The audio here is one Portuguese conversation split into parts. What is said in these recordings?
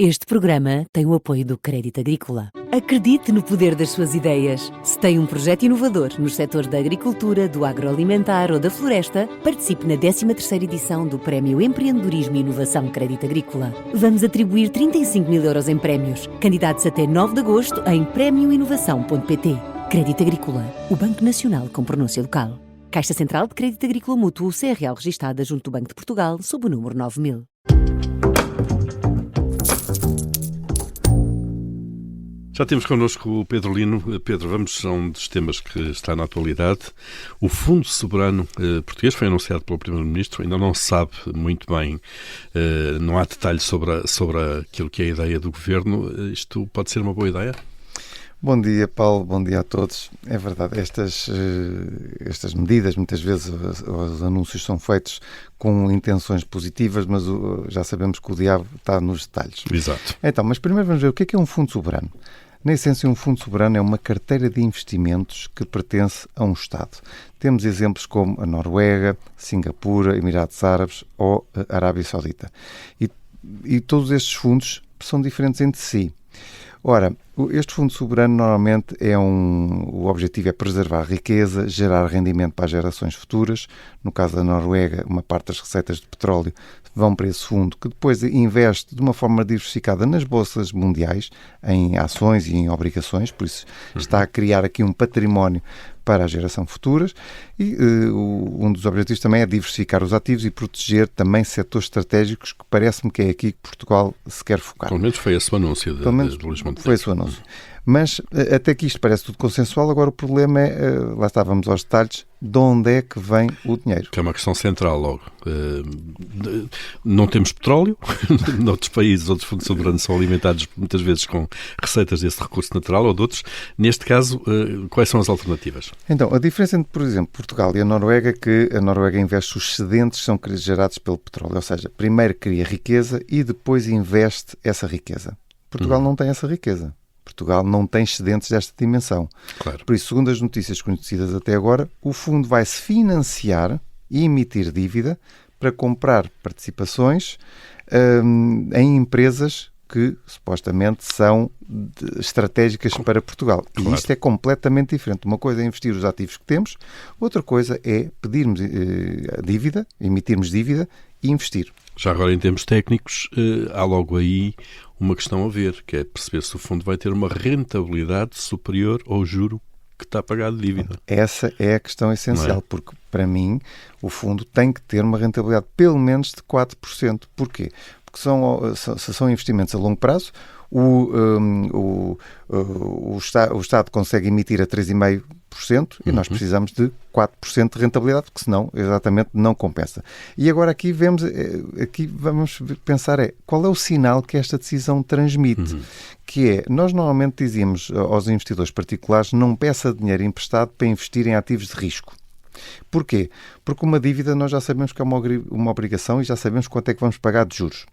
Este programa tem o apoio do Crédito Agrícola. Acredite no poder das suas ideias. Se tem um projeto inovador nos setores da agricultura, do agroalimentar ou da floresta, participe na 13ª edição do Prémio Empreendedorismo e Inovação Crédito Agrícola. Vamos atribuir 35 mil euros em prémios. Candidatos até 9 de agosto em prémioinovação.pt. Crédito Agrícola, o Banco Nacional com pronúncia local. Caixa Central de Crédito Agrícola Mútuo CRL registada junto do Banco de Portugal sob o número 9000. Já temos connosco o Pedro Lino. Pedro, vamos a um dos temas que está na atualidade. O Fundo Soberano Português foi anunciado pelo Primeiro-Ministro, ainda não se sabe muito bem, não há detalhes sobre aquilo que é a ideia do Governo. Isto pode ser uma boa ideia? Bom dia, Paulo, bom dia a todos. É verdade, estas medidas, muitas vezes os anúncios são feitos com intenções positivas, mas já sabemos que o diabo está nos detalhes. Exato. Então, mas primeiro vamos ver o que é um fundo soberano. Na essência, um fundo soberano é uma carteira de investimentos que pertence a um Estado. Temos exemplos como a Noruega, Singapura, Emirados Árabes ou a Arábia Saudita. E todos estes fundos são diferentes entre si. Ora, este fundo soberano normalmente o objetivo é preservar a riqueza, gerar rendimento para as gerações futuras. No caso da Noruega, uma parte das receitas de petróleo vão para esse fundo, que depois investe de uma forma diversificada nas bolsas mundiais, em ações e em obrigações, por isso está a criar aqui um património para a geração futuras e um dos objetivos também é diversificar os ativos e proteger também setores estratégicos que parece-me que é aqui que Portugal se quer focar. Pelo menos foi esse o anúncio do Luís Montenegro. Foi esse o anúncio. Mas até que isto parece tudo consensual, agora o problema é, lá estávamos aos detalhes, de onde é que vem o dinheiro? Que é uma questão central logo. Não temos petróleo, noutros países, outros fundos soberanos são alimentados muitas vezes com receitas desse recurso natural ou de outros. Neste caso, quais são as alternativas? Então, a diferença entre, por exemplo, Portugal e a Noruega é que a Noruega investe os excedentes que são gerados pelo petróleo, ou seja, primeiro cria riqueza e depois investe essa riqueza. Portugal não tem essa riqueza. Portugal não tem excedentes desta dimensão. Claro. Por isso, segundo as notícias conhecidas até agora, o fundo vai se financiar e emitir dívida para comprar participações em empresas que supostamente são estratégicas para Portugal. Claro. E isto é completamente diferente. Uma coisa é investir os ativos que temos, outra coisa é pedirmos dívida, emitirmos dívida e investir. Já agora, em termos técnicos, há logo aí uma questão a ver, que é perceber se o fundo vai ter uma rentabilidade superior ao juro que está pagado de dívida. Essa é a questão essencial, porque para mim o fundo tem que ter uma rentabilidade pelo menos de 4%. Porquê? Porque são investimentos a longo prazo. O Estado consegue emitir a 3,5% e nós precisamos de 4% de rentabilidade, porque senão exatamente não compensa. E agora aqui vamos pensar qual é o sinal que esta decisão transmite, que é, nós normalmente dizíamos aos investidores particulares não peça dinheiro emprestado para investir em ativos de risco. Porquê? Porque uma dívida nós já sabemos que é uma obrigação e já sabemos quanto é que vamos pagar de juros.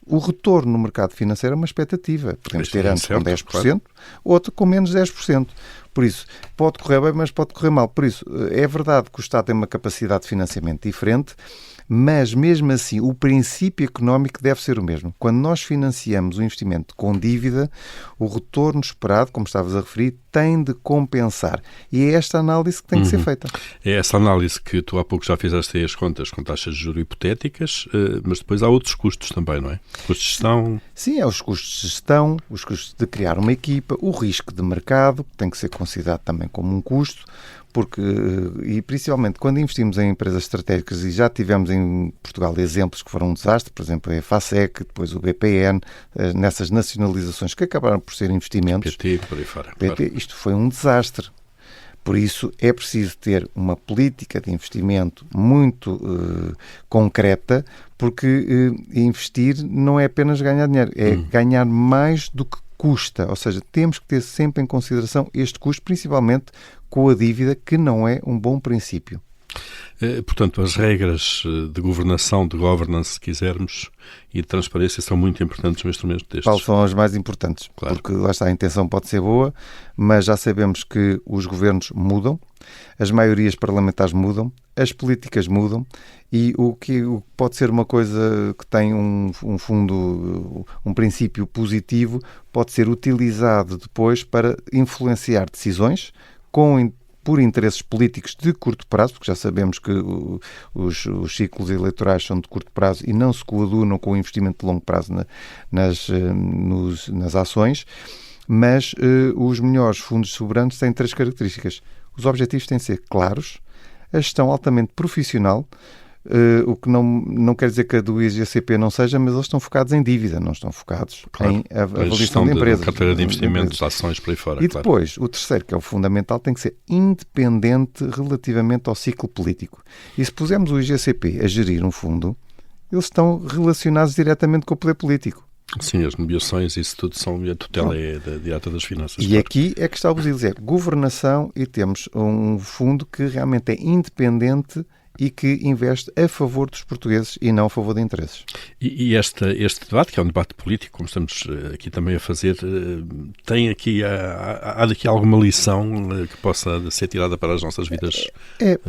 O retorno no mercado financeiro é uma expectativa. Podemos ter antes com 10%, claro, outro com menos 10%. Por isso, pode correr bem, mas pode correr mal. Por isso, é verdade que o Estado tem uma capacidade de financiamento diferente, mas mesmo assim o princípio económico deve ser o mesmo. Quando nós financiamos o investimento com dívida, o retorno esperado, como estavas a referir, tem de compensar. E é esta análise que tem que ser feita. É essa análise que tu há pouco já fizeste aí as contas com taxas de juros hipotéticas, mas depois há outros custos também, não é? Custos de gestão. Sim, é os custos de gestão, os custos de criar uma equipa, o risco de mercado, que tem que ser considerado também como um custo, porque, e principalmente quando investimos em empresas estratégicas, e já tivemos em Portugal exemplos que foram um desastre, por exemplo, a EFASEC, depois o BPN, nessas nacionalizações que acabaram por ser investimentos. PT, por aí fora. PT, claro. Isto foi um desastre. Por isso, é preciso ter uma política de investimento muito concreta, porque investir não é apenas ganhar dinheiro, é ganhar mais do que custa. Ou seja, temos que ter sempre em consideração este custo, principalmente com a dívida, que não é um bom princípio. Portanto, as regras de governação, de governance, se quisermos, e de transparência são muito importantes no instrumento destes. Quais são as mais importantes? Claro. Porque lá está, a intenção pode ser boa, mas já sabemos que os governos mudam, as maiorias parlamentares mudam, as políticas mudam e o que pode ser uma coisa que tem um fundo, um princípio positivo, pode ser utilizado depois para influenciar decisões por interesses políticos de curto prazo, porque já sabemos que os ciclos eleitorais são de curto prazo e não se coadunam com o investimento de longo prazo nas ações, mas os melhores fundos soberanos têm 3 características. Os objetivos têm de ser claros, a gestão altamente profissional, o que não quer dizer que a do IGCP não seja, mas eles estão focados em dívida, não estão focados em avaliação de empresas. Carteira de investimentos, ações, por aí fora. E depois, o terceiro, que é o fundamental, tem que ser independente relativamente ao ciclo político. E se pusermos o IGCP a gerir um fundo, eles estão relacionados diretamente com o poder político. Sim, as mediações, isso tudo a tutela é direta das finanças. E claro. Aqui é que está o Basílio, é governação e temos um fundo que realmente é independente e que investe a favor dos portugueses e não a favor de interesses. E este debate, que é um debate político, como estamos aqui também a fazer, tem aqui, há daqui alguma lição que possa ser tirada para as nossas vidas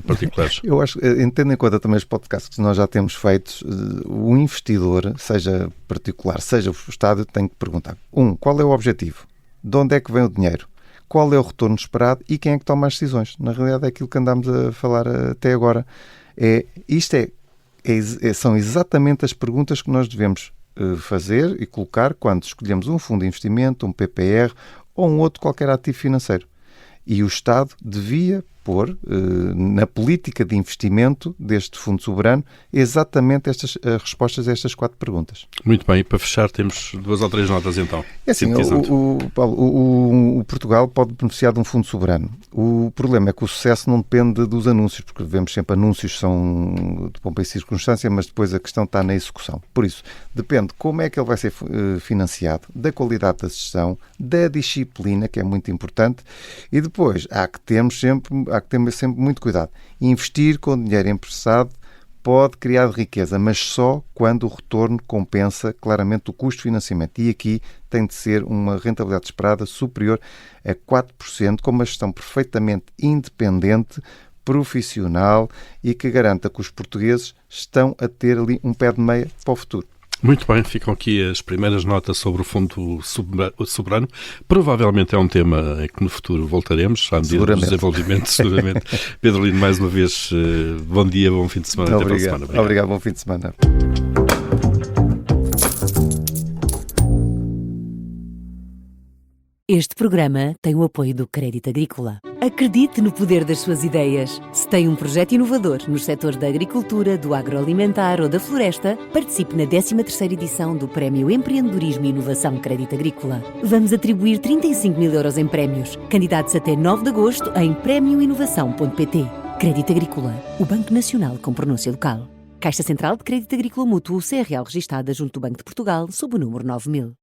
particulares? Eu acho, tendo em conta também os podcasts que nós já temos feitos, o investidor, seja particular, seja o Estado, tem que perguntar, qual é o objetivo? De onde é que vem o dinheiro? Qual é o retorno esperado e quem é que toma as decisões? Na realidade é aquilo que andámos a falar até agora. São exatamente as perguntas que nós devemos fazer e colocar quando escolhemos um fundo de investimento, um PPR ou um outro qualquer ativo financeiro. E o Estado devia pôr na política de investimento deste fundo soberano exatamente as respostas a estas 4 perguntas. Muito bem, para fechar temos 2 ou 3 notas então. É assim, o Portugal pode beneficiar de um fundo soberano. O problema é que o sucesso não depende dos anúncios, porque vemos sempre anúncios são de pompa e circunstância, mas depois a questão está na execução. Por isso, depende como é que ele vai ser financiado, da qualidade da gestão, da disciplina, que é muito importante, e depois há que ter sempre muito cuidado. Investir com dinheiro emprestado pode criar riqueza, mas só quando o retorno compensa claramente o custo de financiamento. E aqui tem de ser uma rentabilidade esperada superior a 4%, com uma gestão perfeitamente independente, profissional e que garanta que os portugueses estão a ter ali um pé de meia para o futuro. Muito bem, ficam aqui as primeiras notas sobre o Fundo Soberano. Provavelmente é um tema em que no futuro voltaremos, à medida dos desenvolvimentos, seguramente. Pedro Lino, mais uma vez, bom dia, bom fim de semana. Obrigado. Até para a semana. Obrigado, bom fim de semana. Este programa tem o apoio do Crédito Agrícola. Acredite no poder das suas ideias. Se tem um projeto inovador nos setores da agricultura, do agroalimentar ou da floresta, participe na 13ª edição do Prémio Empreendedorismo e Inovação Crédito Agrícola. Vamos atribuir 35.000 euros em prémios. Candidatos até 9 de agosto em premioinovação.pt. Crédito Agrícola, o Banco Nacional com pronúncia local. Caixa Central de Crédito Agrícola Mútuo, CRL registada junto do Banco de Portugal, sob o número 9000.